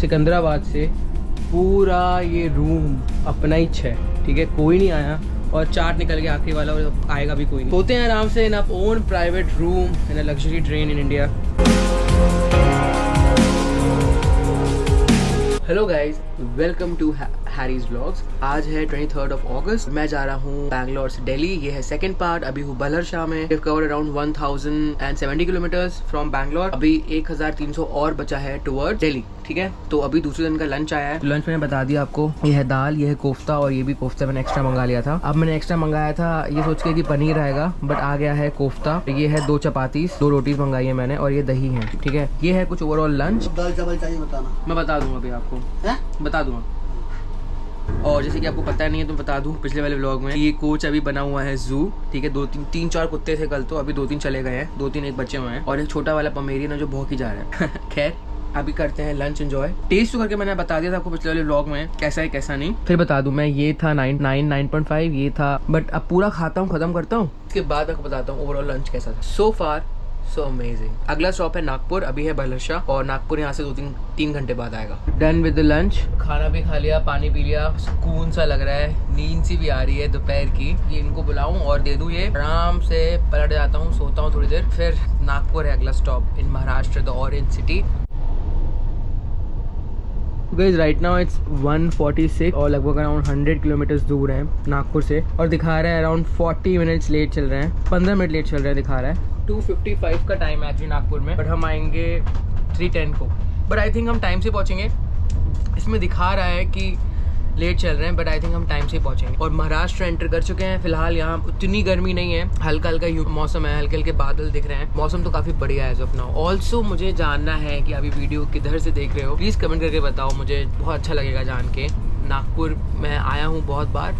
सिकंदराबाद से पूरा ये रूम अपना ही है, ठीक है, कोई नहीं आया और चार्ट निकल गया आखिरी वाला और आएगा भी कोई नहीं। सोते हैं आराम से in a own private room in a luxury train in India. Hello guys, welcome to Harry's vlogs. आज है 23rd of August। मैं जा रहा हूँ बैंगलोर से दिल्ली। ये है सेकंड पार्ट। अभी हूँ बलहरशाह में। We've covered around 1070 kilometres from Bangalore. अभी 1300 और बचा है टुवर्ड्स दिल्ली, ठीक है। तो अभी दूसरे दिन का लंच आया है। लंच मैंने बता दिया आपको, ये है दाल, ये है कोफ्ता और ये भी कोफ्ता मैंने एक्स्ट्रा मंगा लिया था। अब मैंने एक्स्ट्रा मंगाया था ये सोच के कि पनीर आएगा, बट आ गया है कोफ्ता। ये है 2 चपातीस, 2 रोटीज मंगाई है मैंने और ये दही है, ठीक है। ये है कुछ ओवरऑल लंच। दाल चावल चाहिए बताना, मैं बता दूंगा अभी आपको, बता दूंगा। और जैसे कि आपको पता नहीं है तो बता दूं, पिछले वाले व्लॉग में ये कोच अभी बना हुआ है जू, ठीक है। 2-3-4 कुत्ते थे कल, तो अभी 2-3 चले गए हैं, 2-3 एक बच्चे हुए हैं और एक छोटा वाला पमेरियन है जो भौंकी जा रहा है। खैर अभी करते हैं लंच एंजॉय। टेस्ट तो करके मैंने बता दिया था आपको पिछले वाले व्लॉग में कैसा है कैसा नहीं। फिर बता दूं मैं, ये था 9.5 ये था, बट अब पूरा खाता हूँ, खत्म करता हूँ, उसके बाद आपको बताता हूँ ओवरऑल लंच कैसा था। सो फार सो अमेजिंग। अगला स्टॉप है नागपुर। अभी है बलहरशाह और नागपुर यहाँ से 2-3 घंटे बाद आएगा। Done with the lunch. खाना भी खा लिया, पानी पी लिया, सुकून सा लग रहा है, नींद सी भी आ रही है दोपहर की। ये इनको बुलाऊं और दे दूं, ये आराम से पलट जाता हूँ, सोता हूँ थोड़ी देर। फिर नागपुर है अगला stop in Maharashtra, the orange city. Guys right now it's 1:46 और लगभग अराउंड 100 किलोमीटर्स दूर है नागपुर से और दिखा रहा है अराउंड 40 मिनट्स लेट चल रहे हैं, 15 मिनट लेट चल रहे हैं दिखा रहा है। 2:55 का टाइम है एक्चुअली नागपुर में, बट हम आएंगे 3:10 को। बट आई थिंक हम टाइम से पहुंचेंगे। इसमें दिखा रहा है कि लेट चल रहे हैं, बट आई थिंक हम टाइम से पहुंचेंगे। और महाराष्ट्र एंटर कर चुके हैं। फिलहाल यहाँ उतनी गर्मी नहीं है, हल्का हल्का मौसम है, हल्के हल्के बादल दिख रहे हैं। मौसम तो काफी बढ़िया है एज ऑफ नाउ। ऑल्सो मुझे जानना है कि अभी वीडियो किधर से देख रहे हो, प्लीज कमेंट करके बताओ, मुझे बहुत अच्छा लगेगा जान के। नागपुर मैं आया हूँ बहुत बार।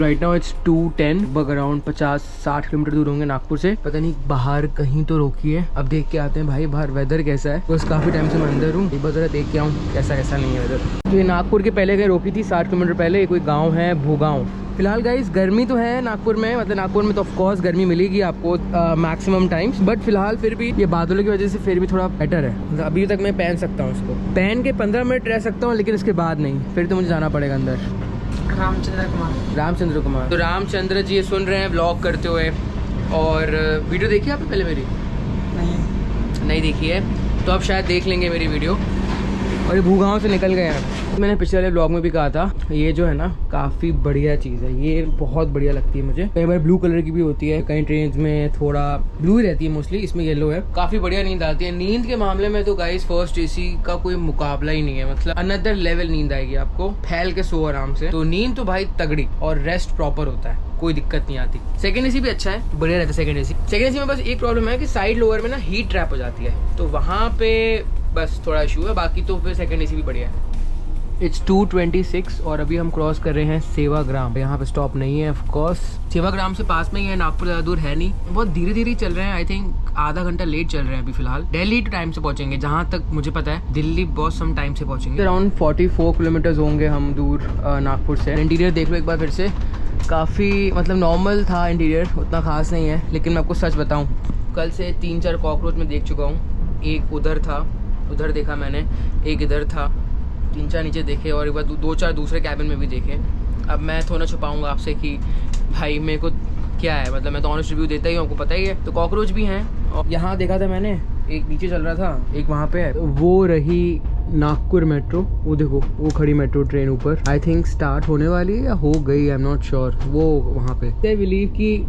राइट नाउ इट्स 2:10, बग अराउंड 50-60 किलोमीटर दूर होंगे नागपुर से। पता नहीं बाहर कहीं तो रोकी है, अब देख के आते हैं भाई बाहर वेदर कैसा है। बस काफी टाइम से मैं अंदर हूँ, एक बार जरा देख के आऊँ कैसा कैसा नहीं है वेदर। तो ये नागपुर के पहले कहीं रोकी थी 60 किलोमीटर पहले। कोई गाँव है भूगांव। फिलहाल गाइस गर्मी तो है नागपुर में, मतलब नागपुर में तो ऑफकोर्स गर्मी मिलेगी आपको मैक्सिमम टाइम्स, बट फिलहाल फिर भी ये बादलों की वजह से फिर भी थोड़ा बेटर है। मतलब अभी तक मैं पहन सकता हूँ इसको, पहन के 15 मिनट रह सकता हूँ, लेकिन इसके बाद नहीं, फिर तो मुझे जाना पड़ेगा अंदर। रामचंद्र कुमार। तो रामचंद्र जी ये सुन रहे हैं व्लॉग करते हुए। और वीडियो देखी आपने पहले मेरी? नहीं देखी है तो अब शायद देख लेंगे मेरी वीडियो। और ये भूगांव से निकल गए हैं। मैंने पिछले वाले ब्लॉग में भी कहा था, ये जो है ना काफ़ी बढ़िया चीज़ है, ये बहुत बढ़िया लगती है मुझे। कई बार ब्लू कलर की भी होती है, कई ट्रेन में थोड़ा ब्लू ही रहती है मोस्टली, इसमें येलो है। काफ़ी बढ़िया नींद आती है। नींद के मामले में तो गाइस फर्स्ट एसी का कोई मुकाबला ही नहीं है, मतलब अनदर लेवल नींद आएगी आपको। फैल के सो आराम से, तो नींद तो भाई तगड़ी और रेस्ट प्रॉपर होता है, कोई दिक्कत नहीं आती। सेकंड एसी भी अच्छा है, बढ़िया रहता है सेकंड एसी। सेकंड एसी में बस एक प्रॉब्लम है कि साइड लोअर में ना हीट ट्रैप हो जाती है, तो वहाँ पे बस थोड़ा इशू है, बाकी तो फिर सेकंड एसी भी बढ़िया है। इट्स 2:26 और अभी हम क्रॉस कर रहे हैं सेवाग्राम। यहाँ पे स्टॉप नहीं है ऑफ कोर्स। सेवाग्राम से पास में ही है, नागपुर ज़्यादा दूर है नहीं। बहुत धीरे धीरे चल रहे हैं, आई थिंक आधा घंटा लेट चल रहे हैं अभी फिलहाल। दिल्ली तो टाइम से पहुंचेंगे जहाँ तक मुझे पता है, दिल्ली बहुत सम टाइम से पहुंचेंगे। अराउंड 44 किलोमीटर्स होंगे हम दूर नागपुर से। इंटीरियर देख लो एक बार फिर से, काफ़ी मतलब नॉर्मल था इंटीरियर, उतना खास नहीं है। लेकिन मैं आपको सच बताऊँ, कल से 3-4 कॉकरोच में देख चुका हूँ। एक उधर था, उधर देखा मैंने, एक इधर था, 3-4 नीचे देखे और एक बार 2-4 दूसरे कैबिन में भी देखे। अब मैं थोड़ा छुपाऊंगा आपसे कि भाई मेरे को क्या है, मतलब मैं तो ऑनेस्ट रिव्यू देता ही हूँ, आपको पता ही है। तो कॉकरोच भी हैं। और यहाँ देखा था मैंने, एक नीचे चल रहा था, एक वहाँ पे है। तो वो रही नागपुर मेट्रो, वो देखो वो खड़ी मेट्रो ट्रेन ऊपर। आई थिंक स्टार्ट होने वाली है या हो गई, आई एम नॉट श्योर। वो वहाँ पे आई बिलीव कि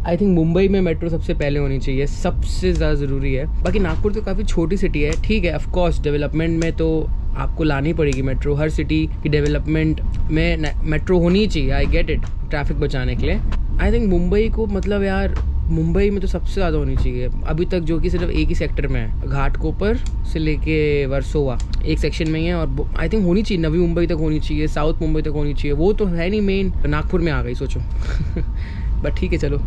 आई थिंक मुंबई में मेट्रो सबसे पहले होनी चाहिए, सबसे ज़्यादा ज़रूरी है। बाकी नागपुर तो काफ़ी छोटी सिटी है, ठीक है। ऑफ कोर्स डेवलपमेंट में तो आपको लानी पड़ेगी मेट्रो, हर सिटी की डेवलपमेंट में मेट्रो होनी चाहिए, आई गेट इट, ट्रैफिक बचाने के लिए। आई थिंक मुंबई को मतलब यार मुंबई में तो सबसे ज़्यादा होनी चाहिए अभी तक, जो कि सिर्फ एक ही सेक्टर में है, घाटकोपर से लेके वर्सोवा एक सेक्शन में ही है। और आई थिंक होनी चाहिए, नवी मुंबई तक होनी चाहिए, साउथ मुंबई तक होनी चाहिए, वो तो है नहीं मेन। नागपुर में आ गई सोचो। बट ठीक है चलो।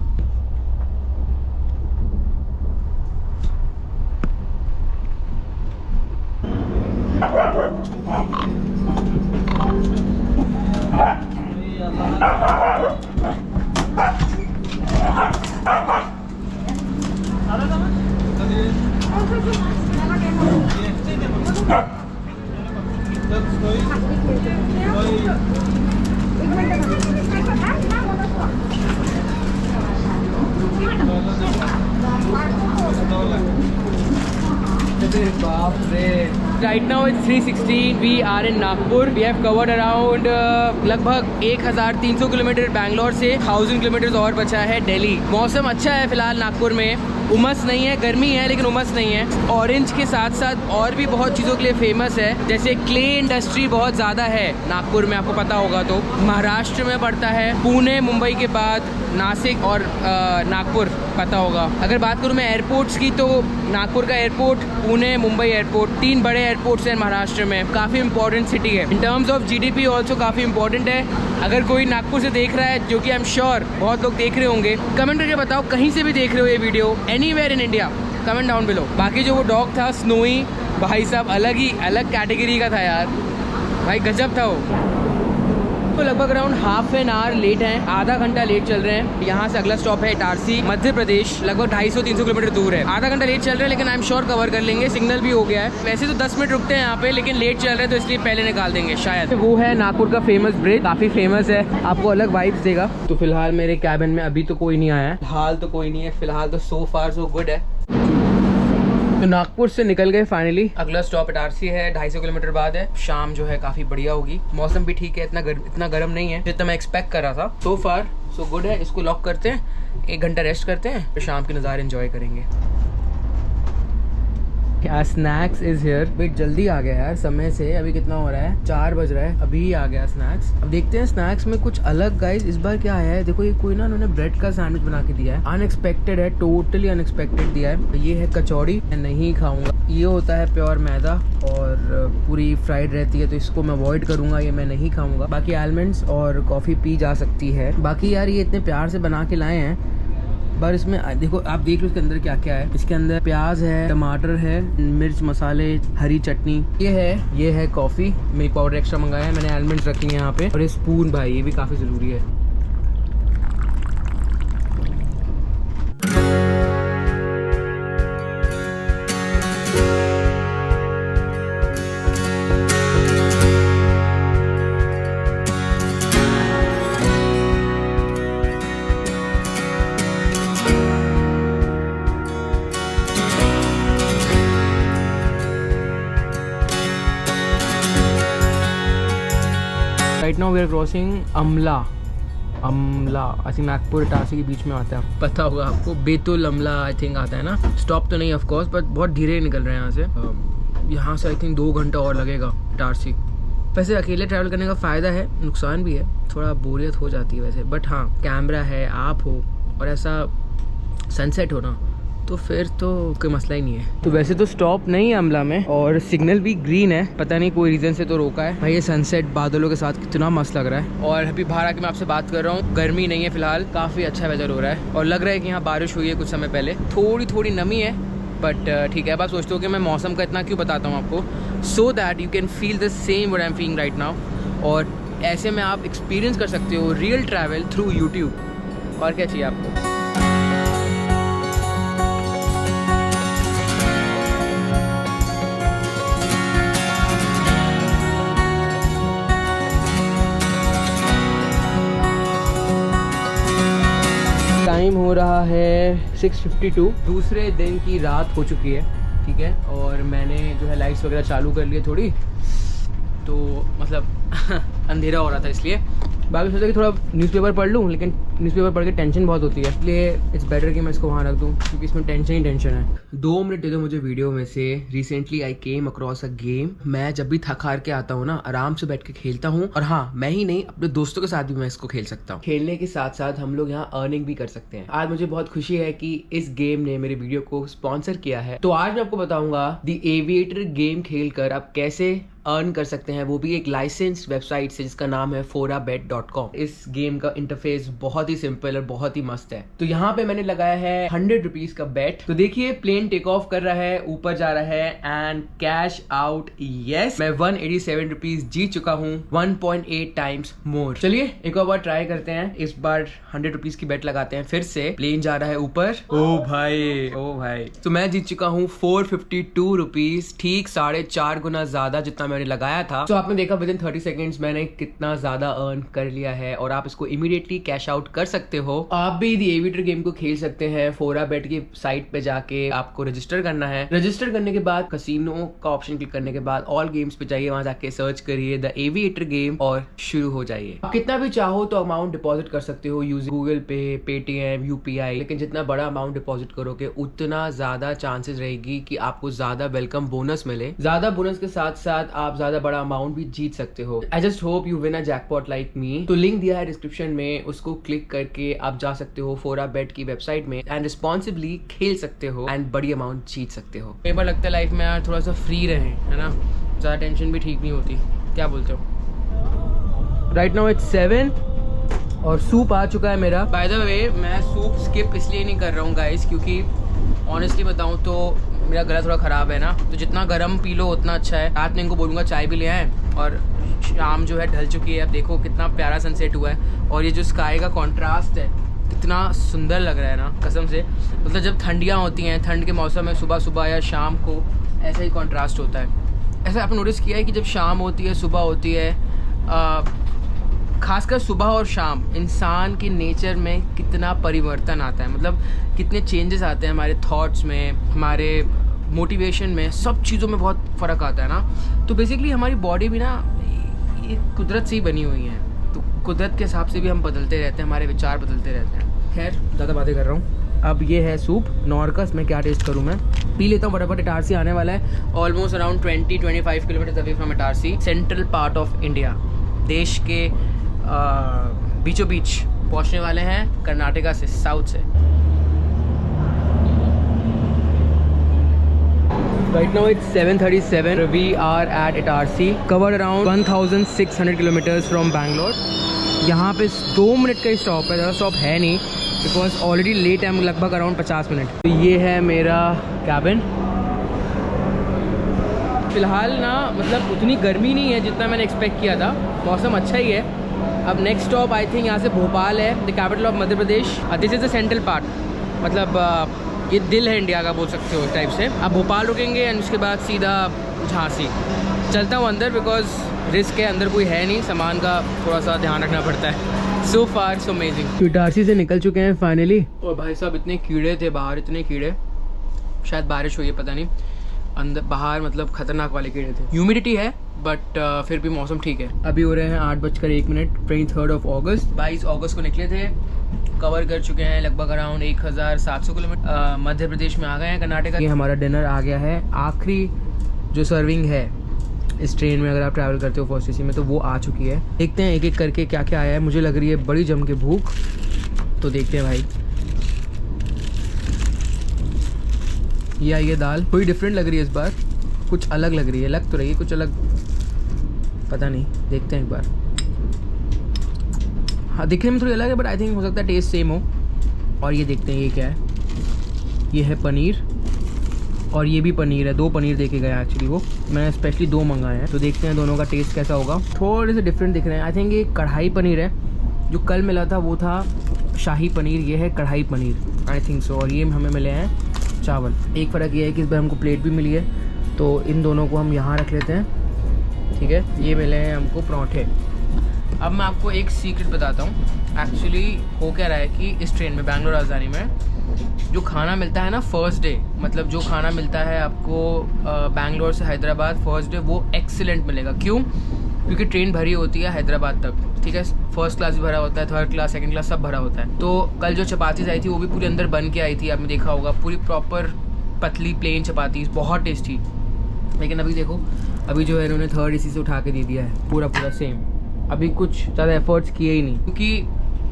Right now it's 3:16. We are in Nagpur. We have covered around लगभग 1300 किलोमीटर बैंगलोर से, 1000 किलोमीटर और बचा है दिल्ली। मौसम अच्छा है फिलहाल नागपुर में, उमस नहीं है, गर्मी है लेकिन उमस नहीं है। ऑरेंज के साथ साथ और भी बहुत चीज़ों के लिए फेमस है, जैसे क्ले इंडस्ट्री बहुत ज़्यादा है नागपुर में, आपको पता होगा। तो महाराष्ट्र में पड़ता है, पुणे मुंबई के बाद नासिक और नागपुर पता होगा। अगर बात करूँ मैं एयरपोर्ट्स की, तो नागपुर का एयरपोर्ट, पुणे मुंबई एयरपोर्ट, 3 बड़े एयरपोर्ट्स हैं महाराष्ट्र में। काफ़ी इंपॉर्टेंट सिटी है। In terms of GDP also काफ़ी इंपॉर्टेंट है। अगर कोई नागपुर से देख रहा है, जो कि आई एम श्योर बहुत लोग देख रहे होंगे, कमेंट करके बताओ कहीं से भी देख रहे हो ये video, anywhere in India, comment down below. बाकी जो वो डॉग था स्नोई, भाई साहब अलग कैटेगरी का था यार, भाई गजब था वो। तो लगभग around half an hour late हैं, आधा घंटा लेट चल रहे हैं। यहाँ से अगला स्टॉप है इटारसी, मध्य प्रदेश, लगभग 250-300 किलोमीटर दूर है। आधा घंटा लेट चल रहे हैं लेकिन आई एम श्योर कवर कर लेंगे, सिग्नल भी हो गया है। वैसे तो 10 मिनट रुकते हैं यहाँ पे, लेकिन लेट चल रहे हैं तो इसलिए पहले निकाल देंगे शायद। वो है नागपुर का फेमस ब्रिज, काफ़ी फेमस है, आपको अलग वाइब्स देगा। तो फिलहाल मेरे कैबिन में अभी तो कोई नहीं आया है, हाल तो कोई नहीं है फिलहाल, तो सो फार सो गुड है। तो नागपुर से निकल गए फाइनली। अगला स्टॉप इटारसी है, 250 किलोमीटर बाद है। शाम जो है काफ़ी बढ़िया होगी, मौसम भी ठीक है, इतना गर्म नहीं है जितना मैं एक्सपेक्ट कर रहा था। सो फार सो गुड है। इसको लॉक करते हैं, 1 घंटा रेस्ट करते हैं, फिर शाम के नज़ारे एंजॉय करेंगे। यार स्नैक्स इज हियर। वेट जल्दी आ गया यार समय से, अभी कितना हो रहा है, 4 बज रहा है, अभी आ गया स्नैक्स। अब देखते हैं स्नैक्स में कुछ अलग गाइस इस बार क्या आया है। देखो ये कोई ना उन्होंने ब्रेड का सैंडविच बना के दिया है, अनएक्सपेक्टेड है, टोटली अनएक्सपेक्टेड दिया है। ये है कचौड़ी, मैं नहीं खाऊंगा। ये होता है प्योर मैदा और पूरी फ्राइड रहती है, तो इसको मैं अवॉइड करूंगा, ये मैं नहीं खाऊंगा। बाकी आलमंड्स और कॉफ़ी पी जा सकती है। बाकी यार ये इतने प्यार से बना के लाए हैं, पर इसमें देखो, आप देख लो इसके अंदर क्या क्या है। इसके अंदर प्याज है, टमाटर है, मिर्च मसाले, हरी चटनी, ये है कॉफ़ी, मिल्क पाउडर एक्स्ट्रा मंगाया है मैंने, आलमंड्स रखी हैं यहाँ पे, और ये स्पून भाई ये भी काफ़ी ज़रूरी है। Right now we are crossing Amla I think Nagpur Itarsi के बीच में आता है, पता होगा आपको, बेतुल अमला आई थिंक आता है ना। स्टॉप तो नहीं ऑफ कोर्स, बट बहुत धीरे निकल रहे हैं यहाँ से आई थिंक 2 घंटा और लगेगा इटारसी। वैसे अकेले ट्रैवल करने का फ़ायदा है, नुकसान भी है, थोड़ा बोरियत हो जाती है वैसे, बट हाँ कैमरा है, आप हो और ऐसा सनसेट हो ना, तो फिर तो कोई मसला ही नहीं है। तो वैसे तो स्टॉप नहीं है अमला में, और सिग्नल भी ग्रीन है, पता नहीं कोई रीज़न से तो रोका है। भाई ये सनसेट बादलों के साथ कितना मस्त लग रहा है। और अभी बाहर आके मैं आपसे बात कर रहा हूँ, गर्मी नहीं है फिलहाल, काफ़ी अच्छा वेदर हो रहा है, और लग रहा है कि यहाँ बारिश हुई है कुछ समय पहले, थोड़ी नमी है, बट ठीक है। अब आप सोचते हो कि मैं मौसम का इतना क्यों बताता हूँ आपको, so that you can feel the same what I am feeling right now, और ऐसे में आप एक्सपीरियंस कर सकते हो रियल ट्रैवल थ्रू यूट्यूब। और क्या चाहिए आपको। टाइम हो रहा है 6:52, दूसरे दिन की रात हो चुकी है, ठीक है। और मैंने जो है लाइट्स वगैरह चालू कर लिए थोड़ी, तो मतलब अंधेरा हो रहा था इसलिए। बाकी सोचा कि थोड़ा न्यूज़पेपर पढ़ लूँ, लेकिन न्यूज़पेपर पढ़ के टेंशन बहुत होती है, इसलिए इट्स बेटर कि मैं इसको वहाँ रख दूँ, क्योंकि इसमें टेंशन ही टेंशन है। 2 मिनट दे दो मुझे वीडियो में से। Recently I came across a game. मैं जब भी थक हार के आता हूँ ना, आराम से बैठ के खेलता हूँ, और हाँ मैं ही नहीं, अपने दोस्तों के साथ भी मैं इसको खेल सकता हूँ। खेलने के साथ साथ हम लोग यहाँ अर्निंग भी कर सकते हैं। आज मुझे बहुत खुशी है कि इस गेम ने मेरे वीडियो को स्पॉन्सर किया है। तो आज मैं आपको बताऊंगा द एविएटर गेम खेल कर आप कैसे अर्न कर सकते हैं, वो भी एक लाइसेंस्ड वेबसाइट से जिसका नाम है forabet.com। इस गेम का इंटरफेस बहुत ही सिंपल और बहुत ही मस्त है। तो यहाँ पे मैंने लगाया है 100 रुपीज का बेट। तो देखिए प्लेन टेक ऑफ कर रहा है, ऊपर जा रहा है एंड कैश आउट। यस, मैं 187 रुपीज जीत चुका हूँ, 1.8 टाइम्स मोर। चलिए एक और बार ट्राई करते हैं, इस बार 100 रुपीज की बेट लगाते हैं फिर से। प्लेन जा रहा है ऊपर। ओ भाई, ओ भाई। तो मैं जीत चुका हूँ 452 रुपीज, ठीक 4.5 गुना ज्यादा जितना मैंने लगाया था। तो आपने देखा विद इन 30 सेकेंड्स मैंने कितना ज्यादा अर्न कर लिया है और आप इसको इमीडिएटली कैश आउट कर सकते हो। आप भी द एविएटर गेम को खेल सकते हैं। फोराबेट की साइट पे जाके आपको रजिस्टर करना है। रजिस्टर करने के बाद कसिनो का ऑप्शन क्लिक करने के बाद ऑल गेम्स पे जाइए, वहां जाके सर्च करिए द एविएटर गेम और शुरू हो जाइए। आप कितना भी चाहो तो अमाउंट डिपॉजिट कर सकते हो यूजिंग गूगल पे, पेटीएम, यूपीआई। लेकिन जितना बड़ा अमाउंट डिपॉजिट करोगे उतना ज्यादा चांसेस रहेगी कि आपको ज्यादा वेलकम बोनस मिले। ज्यादा बोनस के साथ साथ आप ज्यादा बड़ा अमाउंट भी जीत सकते हो। I just hope you win a jackpot like me. तो लिंक दिया है डिस्क्रिप्शन में, उसको क्लिक करके आप जा सकते हो फोराबेट की वेबसाइट में एंड रिस्पॉन्सिबली खेल सकते हो एंड बड़ी अमाउंट जीत सकते हो। कई बार लगता है लाइफ में यार थोड़ा सा फ्री रहे, है ना, ज्यादा टेंशन भी ठीक नहीं होती। क्या बोलते हो? राइट नाउ इट्स 7 और सूप आ चुका है मेरा। बाय द वे मैं सूप स्किप इसलिए नहीं कर रहा हूँ गाइस, क्योंकि ऑनेस्टली बताऊँ तो मेरा गला थोड़ा ख़राब है ना, तो जितना गर्म पी लो उतना अच्छा है। रात में इनको बोलूँगा चाय भी ले आएँ। और शाम जो है ढल चुकी है, अब देखो कितना प्यारा सनसेट हुआ है और ये जो स्काई का कॉन्ट्रास्ट है कितना सुंदर लग रहा है ना, कसम से। मतलब जब ठंडियाँ होती हैं, ठंड के मौसम में सुबह सुबह या शाम को ऐसा ही कॉन्ट्रास्ट होता है। ऐसा आपने नोटिस किया है कि जब शाम होती है, सुबह होती है, खासकर सुबह और शाम इंसान के नेचर में कितना परिवर्तन आता है, मतलब कितने चेंजेस आते हैं हमारे थॉट्स में, हमारे मोटिवेशन में, सब चीज़ों में बहुत फ़र्क आता है ना। तो बेसिकली हमारी बॉडी भी ना ये कुदरत से ही बनी हुई है, तो कुदरत के हिसाब से भी हम बदलते रहते हैं, हमारे विचार बदलते रहते हैं। खैर ज़्यादा बातें कर रहा हूँ। अब ये है सूप नॉर्कस, मैं क्या टेस्ट करूँ, मैं पी लेता हूँ फटाफट। इटारसी आने वाला है, almost around 20-25 kilometre away from Itarsi, central part of India. देश के बीचों बीच पहुंचने वाले हैं, कर्नाटका से, साउथ से। Right now it's 7:37. We are at Itarsi. Covered around 1,600 kilometers from Bangalore. यहाँ पे 2 मिनट का स्टॉप है, ज़्यादा स्टॉप है नहीं, बिकॉज ऑलरेडी लेट है, लगभग अराउंड 50 मिनट। तो ये है मेरा कैबिन। फिलहाल ना मतलब उतनी गर्मी नहीं है जितना मैंने एक्सपेक्ट किया था, मौसम अच्छा ही है। अब नेक्स्ट स्टॉप आई थिंक यहाँ से भोपाल है, the capital of Madhya Pradesh. This is the central part, मतलब ये दिल है इंडिया का, बोल सकते हो इस टाइप से। अब भोपाल रुकेंगे एंड उसके बाद सीधा झांसी। चलता हूँ अंदर, बिकॉज रिस्क है, अंदर कोई है नहीं, सामान का थोड़ा सा ध्यान रखना पड़ता है। सो फार सो अमेजिंग। इटारसी से निकल चुके हैं फाइनली। और भाई साहब इतने कीड़े थे बाहर, इतने कीड़े, शायद बारिश हुई है पता नहीं, अंदर बाहर मतलब खतरनाक वाले कीड़े थे। ह्यूमिडिटी है बट फिर भी मौसम ठीक है। अभी हो रहे हैं 8:01, 23 अगस्त। 22 अगस्त को निकले थे, कवर कर चुके हैं लगभग अराउंड 1700 किलोमीटर। मध्य प्रदेश में आ गए हैं, कर्नाटका। ये हमारा डिनर आ गया है, आखिरी जो सर्विंग है इस ट्रेन में, अगर आप ट्रैवल करते हो फर्स्ट एसी में, तो वो आ चुकी है। देखते हैं एक एक करके क्या क्या आया है। मुझे लग रही है बड़ी जम के भूख, तो देखते हैं भाई। ये आई है दाल, थोड़ी डिफरेंट लग रही है इस बार, कुछ अलग लग रही है, लग तो रही है कुछ अलग, पता नहीं, देखते हैं एक बार। हाँ दिखने में थोड़ी अलग है बट आई थिंक हो सकता है टेस्ट सेम हो। और ये देखते हैं ये क्या है, ये है पनीर और ये भी पनीर है। 2 पनीर देखे गए एक्चुअली, वो मैंने स्पेशली 2 मंगाए हैं, तो देखते हैं दोनों का टेस्ट कैसा होगा। थोड़े से डिफरेंट दिख रहे हैं। आई थिंक ये कढ़ाई पनीर है, जो कल मिला था वो था शाही पनीर, ये है कढ़ाई पनीर आई थिंक सो। और ये हमें मिले हैं चावल। एक फ़र्क ये है कि इस बार हमको प्लेट भी मिली है, तो इन दोनों को हम यहाँ रख लेते हैं, ठीक है। ये मिले हैं हमको पराठे। अब मैं आपको एक सीक्रेट बताता हूँ। एक्चुअली हो क्या रहा है कि इस ट्रेन में, बैंगलोर राजधानी में, जो खाना मिलता है ना फर्स्ट डे, मतलब जो खाना मिलता है आपको बैंगलोर से हैदराबाद फर्स्ट डे, वो एक्सीलेंट मिलेगा। क्यों? क्योंकि ट्रेन भरी होती है हैदराबाद तक, ठीक है। फर्स्ट क्लास भी भरा होता है, थर्ड क्लास, सेकंड क्लास सब भरा होता है। तो कल जो चपातीज आई थी वो भी पूरी अंदर बन के आई थी, आपने देखा होगा, पूरी प्रॉपर पतली प्लेन चपातीज, बहुत टेस्टी। लेकिन अभी देखो, अभी जो है इन्होंने थर्ड एसी से उठा के दे दिया है पूरा पूरा सेम। अभी कुछ ज़्यादा एफर्ट्स किए ही नहीं, क्योंकि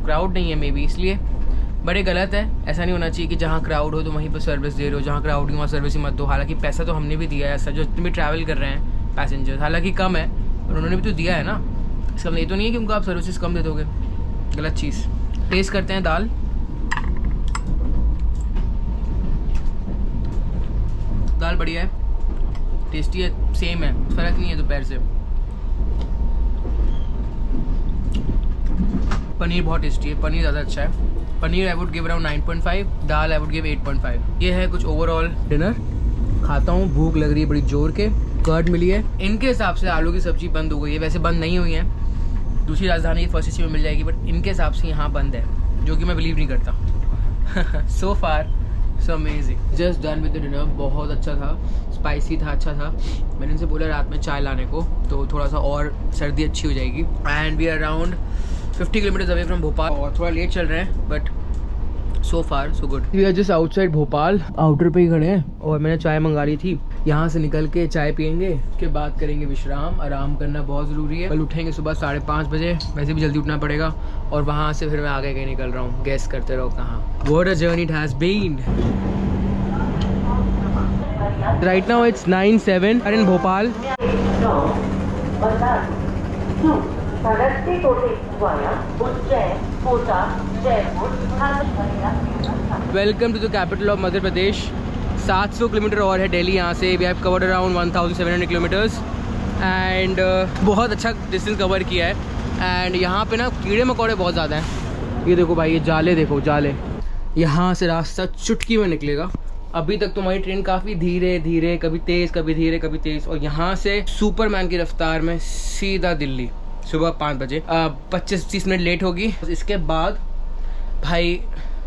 क्राउड नहीं है मे बी, इसलिए। बड़े गलत है, ऐसा नहीं होना चाहिए कि जहाँ क्राउड हो तो वहीं पर सर्विस दे रहे हो, जहाँ क्राउड हो वहाँ सर्विस ही मत दो। हालांकि पैसा तो हमने भी दिया है, ऐसा जो जितने भी ट्रैवल कर रहे हैं पैसेंजर्स, हालांकि कम है पर उन्होंने भी तो दिया है ना, इसका मतलब ये तो नहीं है कि उनको आप सर्विसेज कम दे दोगे, गलत चीज़। टेस्ट करते हैं दाल। दाल बढ़िया है, टेस्टी है, सेम है, फ़र्क नहीं है दोपहर से। पनीर बहुत टेस्टी है, पनीर ज़्यादा अच्छा है। Paneer I would give around 9.5, dal I would give 8.5। ये है कुछ ओवरऑल डिनर। खाता हूँ, भूख लग रही है बड़ी जोर के। कर्ड मिली है, इनके हिसाब से आलू की सब्जी बंद हो गई है, वैसे बंद नहीं हुई है, दूसरी राजधानी फर्स्ट एसी में मिल जाएगी, बट इनके हिसाब से यहाँ बंद है, जो कि मैं बिलीव नहीं करता। So far so amazing. Just done with the dinner. बहुत अच्छा था, स्पाइसी था, अच्छा था। मैंने इनसे बोला रात में चाय लाने को, तो थोड़ा सा और सर्दी अच्छी हो जाएगी। And we are around 50 kilometres away from Bhopal, और थोड़ा लेट चल रहे हैं but so far so good. We are just outside Bhopal, outer पे ही खड़े हैं, और मैंने चाय मंगा ली थी। यहाँ से निकल के चाय पियेंगे, उसके बाद करेंगे विश्राम। आराम करना बहुत ज़रूरी है। कल उठेंगे सुबह 5:30 बजे, वैसे भी जल्दी उठना पड़ेगा, और वहाँ से फिर मैं आगे कहीं निकल रहा हूँ। गैस करते रहो कहाँ। What a journey it has been. Right now it's 9:07 in Bhopal. Welcome to the capital of Madhya Pradesh. 700 kilometre और है दिल्ली यहाँ से। We have covered around 1700 kilometres and बहुत अच्छा डिस्टेंस कवर किया है। एंड यहाँ पे ना कीड़े मकोड़े बहुत ज़्यादा हैं। ये देखो भाई, ये जाले देखो, जाले। यहाँ से रास्ता चुटकी में निकलेगा। अभी तक तुम्हारी ट्रेन काफ़ी धीरे धीरे, कभी तेज़ कभी धीरे कभी तेज़, और यहाँ से सुपरमैन की रफ्तार में सीधा दिल्ली सुबह 5 बजे। 25-30 मिनट लेट होगी, इसके बाद भाई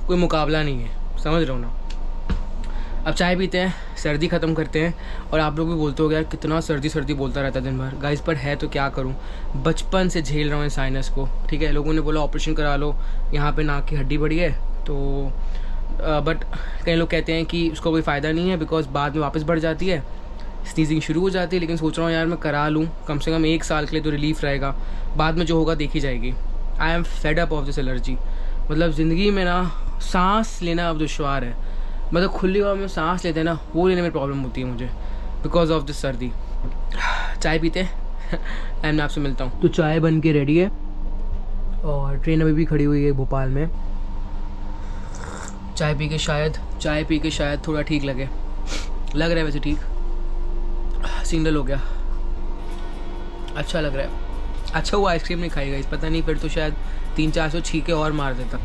कोई मुकाबला नहीं है, समझ रहे हो ना। अब चाय पीते हैं, सर्दी ख़त्म करते हैं। और आप लोग भी बोलते हो यार कितना सर्दी सर्दी बोलता रहता है दिन भर। गाइस पर है तो क्या करूं, बचपन से झेल रहा हूँ साइनस को, ठीक है। लोगों ने बोला ऑपरेशन करा लो, यहाँ पे नाक की हड्डी बड़ी है, तो बट कई लोग कहते हैं कि उसका कोई फ़ायदा नहीं है, बिकॉज बाद में वापस बढ़ जाती है, स्नीजिंग शुरू हो जाती है। लेकिन सोच रहा हूँ यार मैं करा लूँ, कम से कम 1 साल के लिए तो रिलीफ रहेगा, बाद में जो होगा देखी जाएगी। I am fed up of this allergy. मतलब ज़िंदगी में ना सांस लेना अब दुश्वार है, मतलब खुली हवा में सांस लेते हैं ना, वो लेने में प्रॉब्लम होती है मुझे बिकॉज ऑफ दिस सर्दी। चाय पीते हैं एंड मैं आपसे मिलता हूँ। तो चाय बन के रेडी है, और ट्रेन अभी भी खड़ी हुई है भोपाल में। चाय पी के शायद थोड़ा ठीक लग रहा है, वैसे ठीक। सिंगल हो गया, अच्छा लग रहा है। अच्छा हुआ आइसक्रीम नहीं खाई गई, पता नहीं फिर तो शायद 300-400 छींके और मार देता।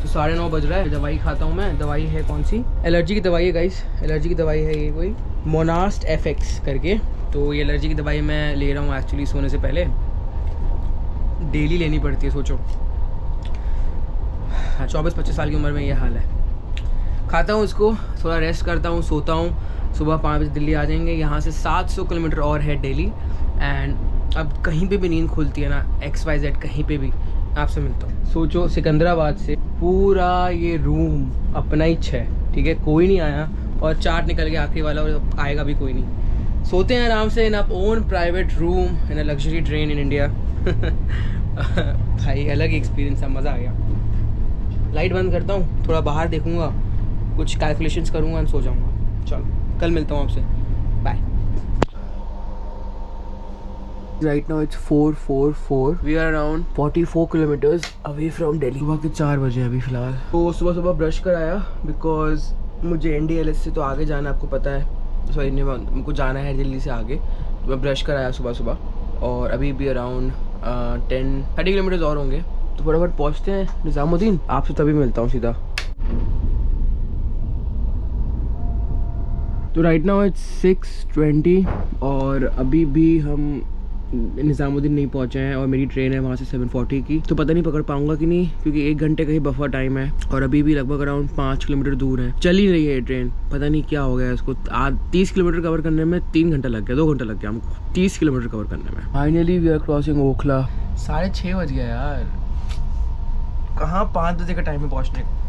तो 9:30 बज रहा है, दवाई खाता हूँ मैं। दवाई है कौन सी? एलर्जी की दवाई है गाइस, एलर्जी की दवाई है ये कोई मोनास्ट FX करके। तो ये एलर्जी की दवाई मैं ले रहा हूँ एक्चुअली सोने से पहले, डेली लेनी पड़ती है, सोचो। 24-25 साल की उम्र में ये हाल है। खाता हूँ इसको, थोड़ा रेस्ट करता हूँ, सोता हूँ। सुबह 5 बजे दिल्ली आ जाएंगे। यहाँ से 700 किलोमीटर और है दिल्ली। एंड अब कहीं पे भी नींद खुलती है ना, XYZ कहीं पे भी, आपसे मिलता हूँ। सोचो सिकंदराबाद से पूरा ये रूम अपना ही 6, ठीक है, कोई नहीं आया, और 4 निकल के आखिरी वाला, और आएगा भी कोई नहीं। सोते हैं आराम से in up own private room in a luxury train in India. भाई अलग ही एक्सपीरियंस है, मज़ा आ गया। लाइट बंद करता हूँ, थोड़ा बाहर देखूँगा, कुछ कैलकुलेशंस करूँगा और सो जाऊँगा। चलो कल मिलता हूँ आपसे, bye. Right now it's 4:44. We are around 44 kilometers away from Delhi. सुबह के 4 बजे अभी फ़िलहाल। तो सुबह ब्रश कराया, बिकॉज मुझे NDLS से तो आगे जाना, आपको पता है। सॉरी, मुझको जाना है दिल्ली से आगे, तो मैं ब्रश कराया सुबह। और अभी भी अराउंड 10-30 किलोमीटर्स और होंगे, तो फटाफट पहुँचते हैं निज़ामुद्दीन। आपसे तभी मिलता हूँ सीधा। तो राइट नाउ इट्स 6:20, और अभी भी हम निज़ामुद्दीन नहीं पहुंचे हैं, और मेरी ट्रेन है वहाँ से 7:40 की। तो पता नहीं पकड़ पाऊंगा कि नहीं, क्योंकि 1 घंटे का ही बफर टाइम है, और अभी भी लगभग अराउंड 5 किलोमीटर दूर है। चल ही रही है ये ट्रेन, पता नहीं क्या हो गया इसको। 30 किलोमीटर कवर करने में 3 घंटा लग गया, 2 घंटा लग गया हमको 30 किलोमीटर कवर करने में। Finally we are crossing Okhla. 6:30 बज गया यार, कहाँ 5 बजे का टाइम है पहुँचने को।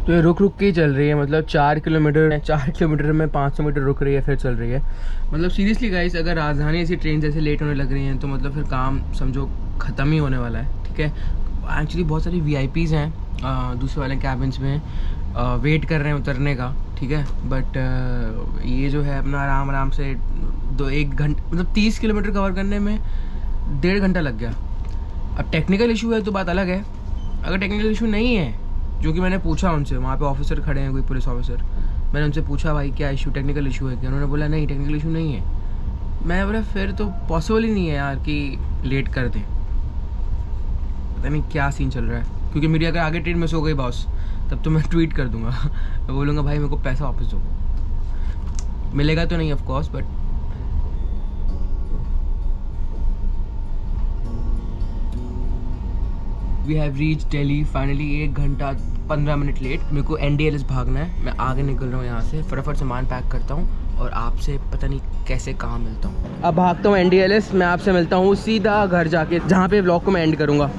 तो ये रुक के ही चल रही है, मतलब 4 किलोमीटर में 500 मीटर रुक रही है, फिर चल रही है। मतलब सीरियसली गाइस, अगर राजधानी ऐसी ट्रेन जैसे लेट होने लग रही हैं, तो मतलब फिर काम समझो ख़त्म ही होने वाला है, ठीक है। एक्चुअली बहुत सारी VIPs हैं दूसरे वाले कैबिन्स में, वेट कर रहे हैं उतरने का, ठीक है। बट ये जो है अपना आराम से 1 घंटे मतलब 30 किलोमीटर कवर करने में 1.5 घंटा लग गया। अब टेक्निकल इशू है तो बात अलग है। अगर टेक्निकल इशू नहीं है, जो कि मैंने पूछा उनसे, वहाँ पे ऑफिसर खड़े हैं, कोई पुलिस ऑफिसर, मैंने उनसे पूछा भाई क्या इशू, टेक्निकल इशू है क्या? उन्होंने बोला नहीं टेक्निकल इशू नहीं है। मैं बोला फिर तो पॉसिबल ही नहीं है यार कि लेट कर दें। पता नहीं क्या सीन चल रहा है, क्योंकि मेरी अगर आगे ट्रेन मिस हो गई बॉस, तब तो मैं ट्वीट कर दूंगा। मैं बोलूँगा भाई मेरे को पैसा वापस दो। मिलेगा तो नहीं of course, but we have reach Delhi finally. 1 घंटा 15 मिनट लेट। मेरे को NDLS भागना है, मैं आगे निकल रहा हूँ यहाँ से, फटाफट सामान पैक करता हूँ और आपसे पता नहीं कैसे कहाँ मिलता हूँ। अब भागता हूँ NDLS, मैं आपसे मिलता हूँ सीधा घर जाके, जहाँ पे व्लॉग को मैं एंड करूँगा।